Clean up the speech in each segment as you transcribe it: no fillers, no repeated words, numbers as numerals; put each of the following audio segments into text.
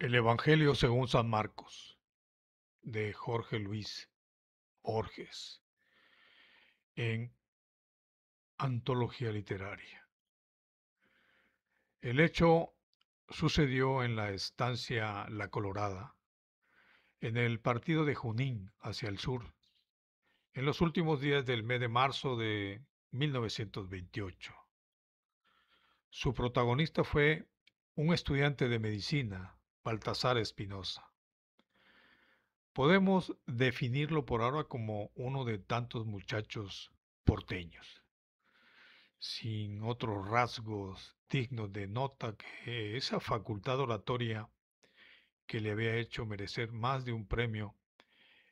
El Evangelio según San Marcos, de Jorge Luis Borges, en Antología Literaria. El hecho sucedió en la estancia La Colorada, en el partido de Junín, hacia el sur, en los últimos días del mes de marzo de 1928. Su protagonista fue un estudiante de medicina, Baltasar Espinosa. Podemos definirlo por ahora como uno de tantos muchachos porteños, sin otros rasgos dignos de nota que esa facultad oratoria que le había hecho merecer más de un premio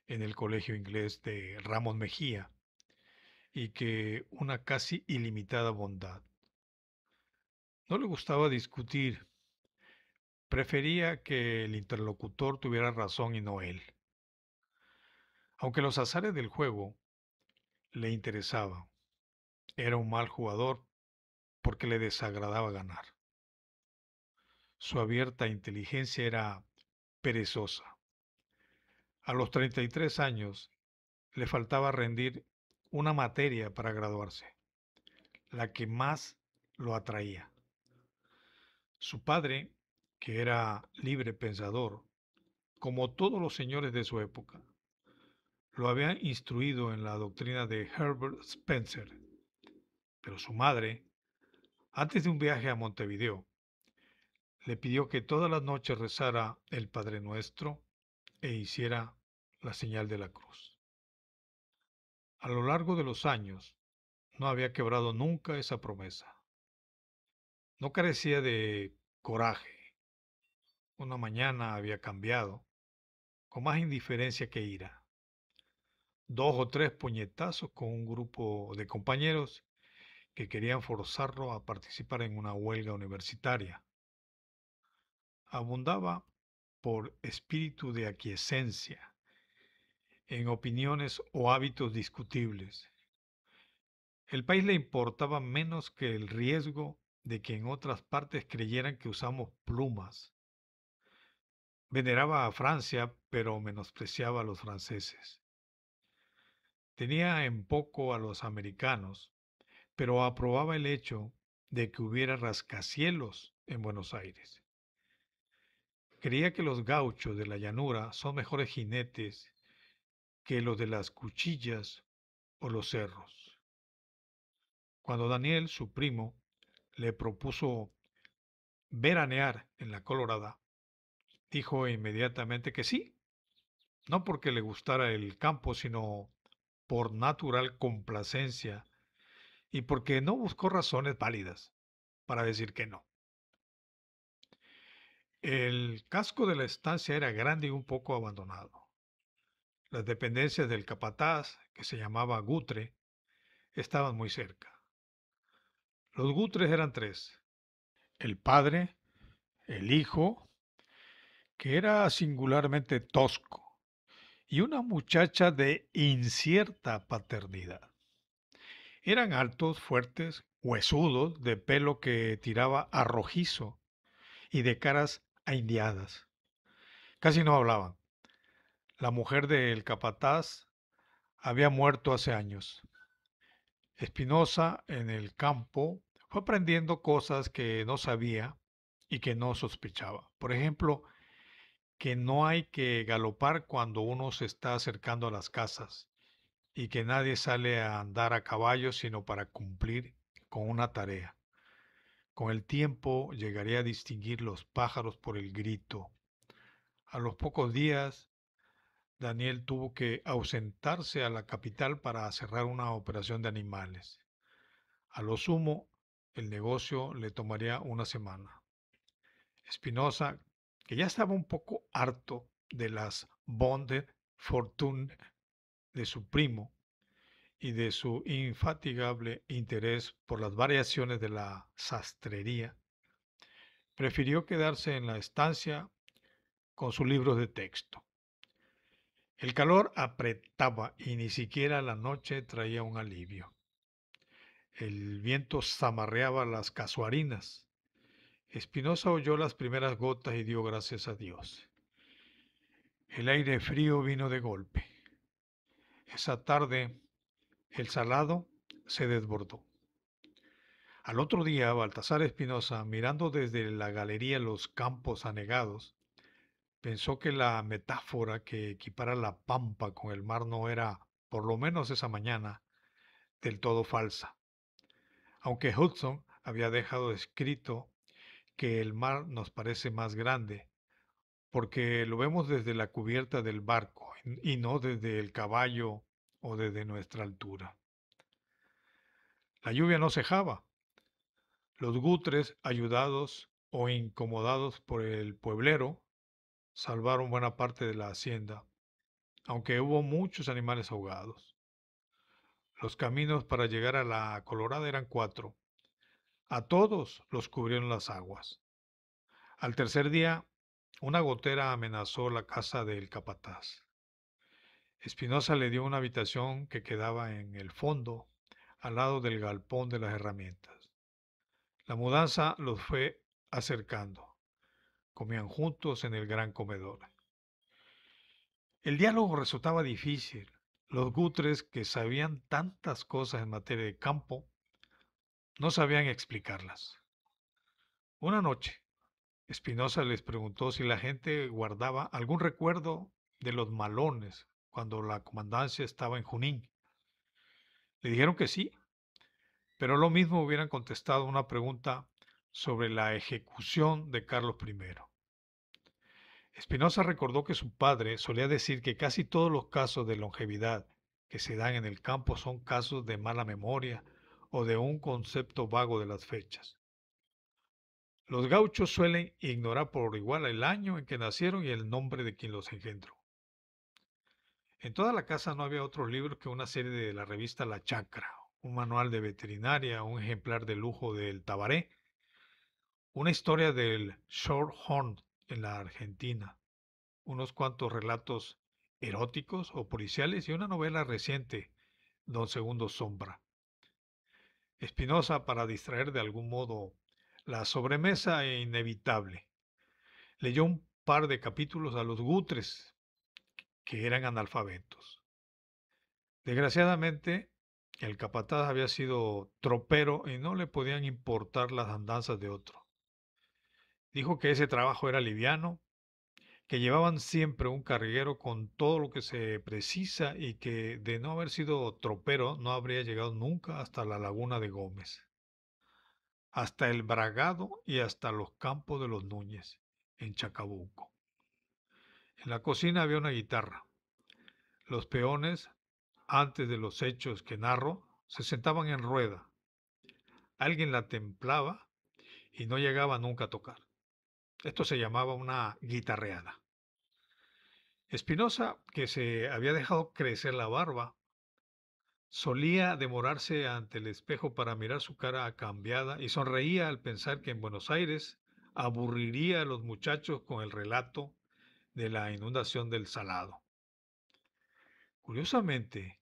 en el colegio inglés de Ramón Mejía y que una casi ilimitada bondad. No le gustaba discutir, prefería que el interlocutor tuviera razón y no él. Aunque los azares del juego le interesaban, era un mal jugador porque le desagradaba ganar. Su abierta inteligencia era perezosa. A los 33 años le faltaba rendir una materia para graduarse, la que más lo atraía. Su padre, que era libre pensador, como todos los señores de su época, lo había instruido en la doctrina de Herbert Spencer, pero su madre, antes de un viaje a Montevideo, le pidió que todas las noches rezara el Padre Nuestro e hiciera la señal de la cruz. A lo largo de los años, no había quebrado nunca esa promesa. No carecía de coraje. Una mañana había cambiado, con más indiferencia que ira. Dos o tres puñetazos con un grupo de compañeros que querían forzarlo a participar en una huelga universitaria. Abundaba por espíritu de aquiescencia en opiniones o hábitos discutibles. El país le importaba menos que el riesgo de que en otras partes creyeran que usamos plumas. Veneraba a Francia, pero menospreciaba a los franceses. Tenía en poco a los americanos, pero aprobaba el hecho de que hubiera rascacielos en Buenos Aires. Creía que los gauchos de la llanura son mejores jinetes que los de las cuchillas o los cerros. Cuando Daniel, su primo, le propuso veranear en la Colorada, dijo inmediatamente que sí, no porque le gustara el campo, sino por natural complacencia y porque no buscó razones válidas para decir que no. El casco de la estancia era grande y un poco abandonado. Las dependencias del capataz, que se llamaba Gutre, estaban muy cerca. Los Gutres eran tres: el padre, el hijo, que era singularmente tosco, y una muchacha de incierta paternidad. Eran altos, fuertes, huesudos, de pelo que tiraba a rojizo y de caras ahindiadas. Casi no hablaban. La mujer del capataz había muerto hace años. Espinosa, en el campo, fue aprendiendo cosas que no sabía y que no sospechaba. Por ejemplo, que no hay que galopar cuando uno se está acercando a las casas y que nadie sale a andar a caballo sino para cumplir con una tarea. Con el tiempo llegaría a distinguir los pájaros por el grito. A los pocos días, Daniel tuvo que ausentarse a la capital para cerrar una operación de animales. A lo sumo, el negocio le tomaría una semana. Espinosa, que ya estaba un poco harto de las bonded fortune de su primo y de su infatigable interés por las variaciones de la sastrería, prefirió quedarse en la estancia con sus libros de texto. El calor apretaba y ni siquiera la noche traía un alivio. El viento zamarreaba las casuarinas. Spinoza oyó las primeras gotas y dio gracias a Dios. El aire frío vino de golpe. Esa tarde el salado se desbordó. Al otro día, Baltasar Espinosa, mirando desde la galería los campos anegados, pensó que la metáfora que equipara la pampa con el mar no era, por lo menos esa mañana, del todo falsa. Aunque Hudson había dejado escrito que el mar nos parece más grande, porque lo vemos desde la cubierta del barco y no desde el caballo o desde nuestra altura. La lluvia no cejaba. Los gutres, ayudados o incomodados por el pueblero, salvaron buena parte de la hacienda, aunque hubo muchos animales ahogados. Los caminos para llegar a la Colorada eran 4. A todos los cubrieron las aguas. Al tercer día, una gotera amenazó la casa del capataz. Espinosa le dio una habitación que quedaba en el fondo, al lado del galpón de las herramientas. La mudanza los fue acercando. Comían juntos en el gran comedor. El diálogo resultaba difícil. Los gutres, que sabían tantas cosas en materia de campo, no sabían explicarlas. Una noche, Espinosa les preguntó si la gente guardaba algún recuerdo de los malones cuando la comandancia estaba en Junín. Le dijeron que sí, pero lo mismo hubieran contestado una pregunta sobre la ejecución de Carlos I. Espinosa recordó que su padre solía decir que casi todos los casos de longevidad que se dan en el campo son casos de mala memoria o de un concepto vago de las fechas. Los gauchos suelen ignorar por igual el año en que nacieron y el nombre de quien los engendró. En toda la casa no había otro libro que una serie de la revista La Chacra, un manual de veterinaria, un ejemplar de lujo del Tabaré, una historia del Shorthorn en la Argentina, unos cuantos relatos eróticos o policiales y una novela reciente, Don Segundo Sombra. Espinosa, para distraer de algún modo la sobremesa inevitable, leyó un par de capítulos a los gutres, que eran analfabetos. Desgraciadamente, el capataz había sido tropero y no le podían importar las andanzas de otro. Dijo que ese trabajo era liviano, que llevaban siempre un carguero con todo lo que se precisa y que de no haber sido tropero no habría llegado nunca hasta la laguna de Gómez, hasta el Bragado y hasta los campos de los Núñez, en Chacabuco. En la cocina había una guitarra. Los peones, antes de los hechos que narro, se sentaban en rueda. Alguien la templaba y no llegaba nunca a tocar. Esto se llamaba una guitarreada. Espinosa, que se había dejado crecer la barba, solía demorarse ante el espejo para mirar su cara cambiada y sonreía al pensar que en Buenos Aires aburriría a los muchachos con el relato de la inundación del Salado. Curiosamente,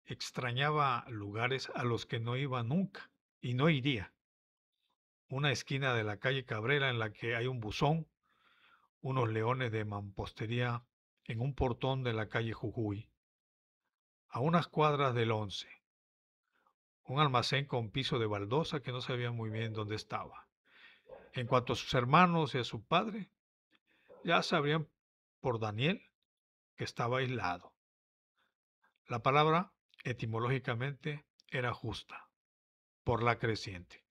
extrañaba lugares a los que no iba nunca y no iría. Una esquina de la calle Cabrera en la que hay un buzón, unos leones de mampostería en un portón de la calle Jujuy, a unas cuadras del 11, un almacén con piso de baldosa que no sabía muy bien dónde estaba. En cuanto a sus hermanos y a su padre, ya sabrían por Daniel que estaba aislado. La palabra etimológicamente era justa, por la creciente.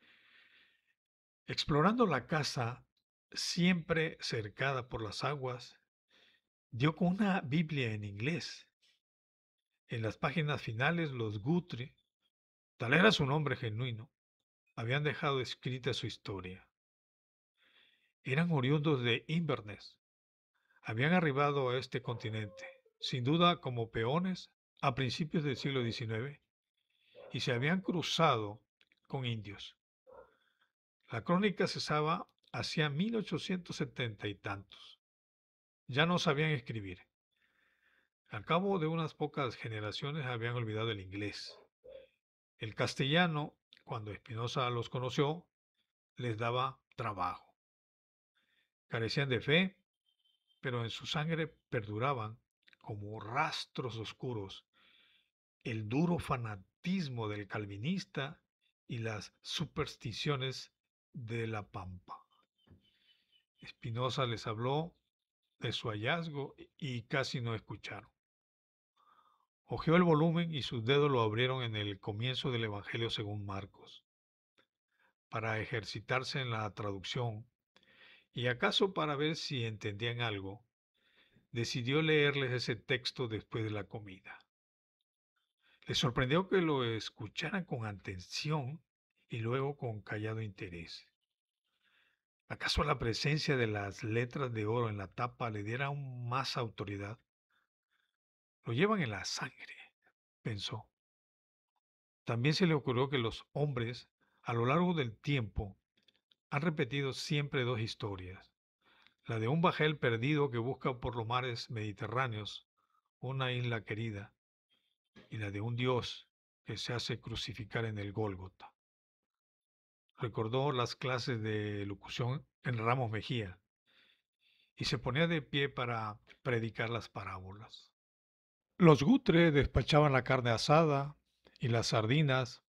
Explorando la casa, siempre cercada por las aguas, dio con una Biblia en inglés. En las páginas finales, los Guthrie, tal era su nombre genuino, habían dejado escrita su historia. Eran oriundos de Inverness. Habían arribado a este continente, sin duda como peones, a principios del siglo XIX, y se habían cruzado con indios. La crónica cesaba hacia 1870 y tantos. Ya no sabían escribir. Al cabo de unas pocas generaciones habían olvidado el inglés. El castellano, cuando Espinosa los conoció, les daba trabajo. Carecían de fe, pero en su sangre perduraban, como rastros oscuros, el duro fanatismo del calvinista y las supersticiones de la Pampa. Spinoza les habló de su hallazgo y casi no escucharon. Hojeó el volumen y sus dedos lo abrieron en el comienzo del Evangelio según Marcos, para ejercitarse en la traducción y acaso para ver si entendían algo. Decidió leerles ese texto después de la comida. Les sorprendió que lo escucharan con atención y luego con callado interés. ¿Acaso la presencia de las letras de oro en la tapa le diera aún más autoridad? Lo llevan en la sangre, pensó. También se le ocurrió que los hombres, a lo largo del tiempo, han repetido siempre dos historias. La de un bajel perdido que busca por los mares mediterráneos una isla querida, y la de un Dios que se hace crucificar en el Gólgota. Recordó las clases de locución en Ramos Mejía y se ponía de pie para predicar las parábolas. Los Gutre despachaban la carne asada y las sardinas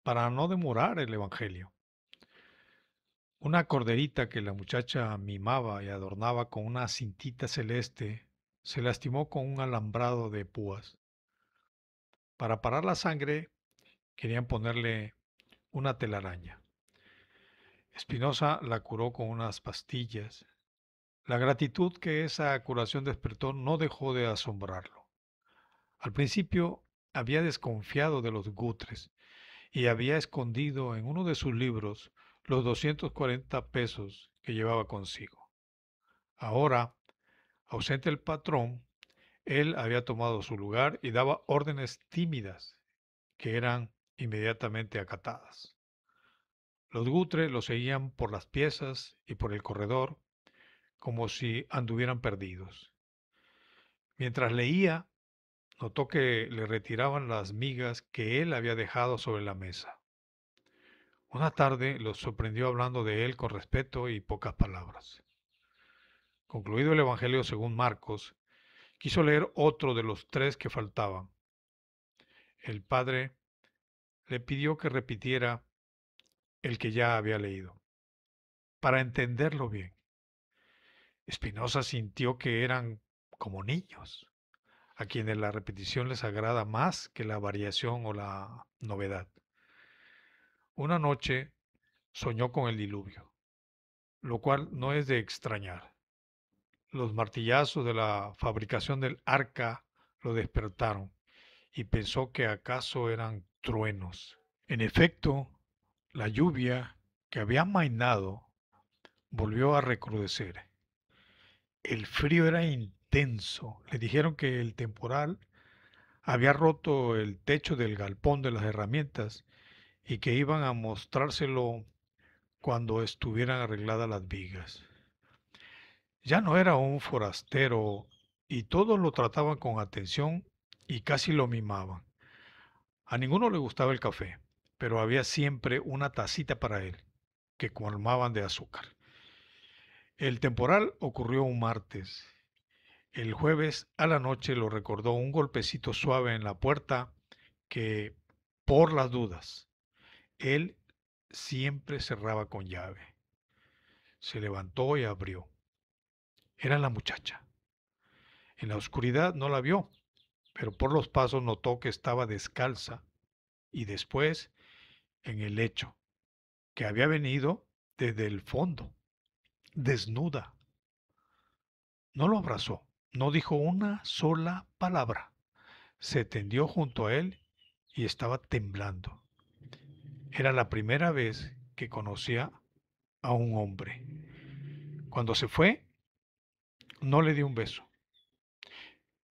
para no demorar el evangelio. Una corderita que la muchacha mimaba y adornaba con una cintita celeste se lastimó con un alambrado de púas. Para parar la sangre querían ponerle una telaraña. Spinoza la curó con unas pastillas. La gratitud que esa curación despertó no dejó de asombrarlo. Al principio había desconfiado de los Gutres y había escondido en uno de sus libros los 240 pesos que llevaba consigo. Ahora, ausente el patrón, él había tomado su lugar y daba órdenes tímidas que eran inmediatamente acatadas. Los Gutre lo seguían por las piezas y por el corredor, como si anduvieran perdidos. Mientras leía, notó que le retiraban las migas que él había dejado sobre la mesa. Una tarde los sorprendió hablando de él con respeto y pocas palabras. Concluido el Evangelio según Marcos, quiso leer otro de los tres que faltaban. El padre le pidió que repitiera el que ya había leído, para entenderlo bien. Spinoza sintió que eran como niños, a quienes la repetición les agrada más que la variación o la novedad. Una noche soñó con el diluvio, lo cual no es de extrañar. Los martillazos de la fabricación del arca lo despertaron y pensó que acaso eran truenos. En efecto, la lluvia que había amainado volvió a recrudecer. El frío era intenso. Le dijeron que el temporal había roto el techo del galpón de las herramientas y que iban a mostrárselo cuando estuvieran arregladas las vigas. Ya no era un forastero y todos lo trataban con atención y casi lo mimaban. A ninguno le gustaba el café, pero había siempre una tacita para él, que colmaban de azúcar. El temporal ocurrió un martes. El jueves a la noche lo recordó un golpecito suave en la puerta que, por las dudas, él siempre cerraba con llave. Se levantó y abrió. Era la muchacha. En la oscuridad no la vio, pero por los pasos notó que estaba descalza y después en el lecho, que había venido desde el fondo, desnuda. No lo abrazó, no dijo una sola palabra. Se tendió junto a él y estaba temblando. Era la primera vez que conocía a un hombre. Cuando se fue, no le dio un beso.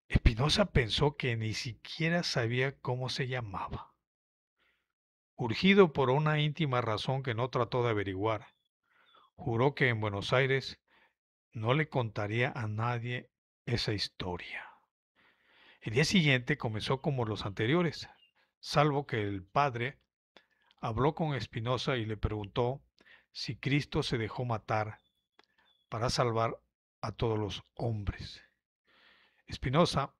Spinoza pensó que ni siquiera sabía cómo se llamaba. Urgido por una íntima razón que no trató de averiguar, juró que en Buenos Aires no le contaría a nadie esa historia. El día siguiente comenzó como los anteriores, salvo que el padre habló con Spinoza y le preguntó si Cristo se dejó matar para salvar a todos los hombres? Spinoza,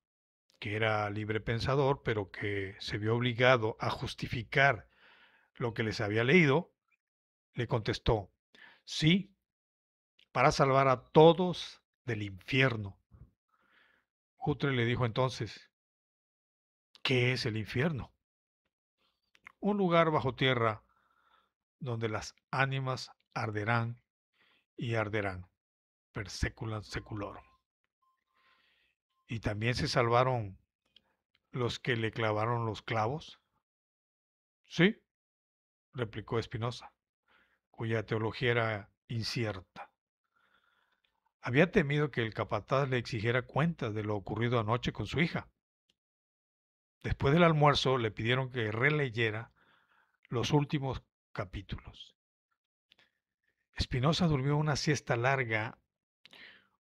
que era libre pensador, pero que se vio obligado a justificar lo que les había leído, le contestó, sí, para salvar a todos del infierno. Guthrie le dijo entonces, ¿qué es el infierno? Un lugar bajo tierra donde las ánimas arderán y arderán, per seculam seculorum. ¿Y también se salvaron los que le clavaron los clavos? Sí, replicó Spinoza, cuya teología era incierta. Había temido que el capataz le exigiera cuentas de lo ocurrido anoche con su hija. Después del almuerzo le pidieron que releyera los últimos capítulos. Spinoza durmió una siesta larga,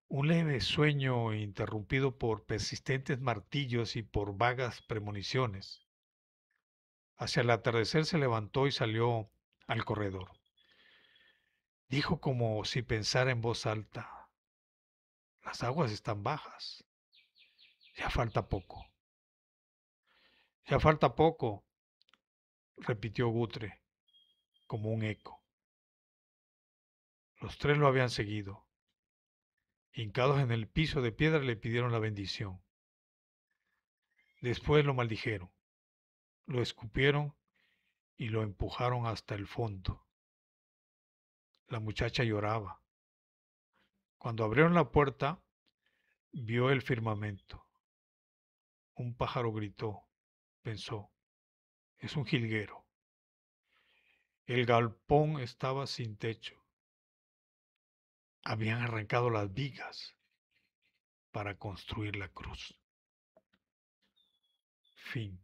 un leve sueño interrumpido por persistentes martillos y por vagas premoniciones. Hacia el atardecer se levantó y salió al corredor. Dijo como si pensara en voz alta, las aguas están bajas, ya falta poco, ya falta poco, repitió Guthrie como un eco. Los tres lo habían seguido. Hincados en el piso de piedra le pidieron la bendición. Después lo maldijeron, lo escupieron y lo empujaron hasta el fondo. La muchacha lloraba. Cuando abrieron la puerta, vio el firmamento. Un pájaro gritó, pensó, es un jilguero. El galpón estaba sin techo. Habían arrancado las vigas para construir la cruz. Fin.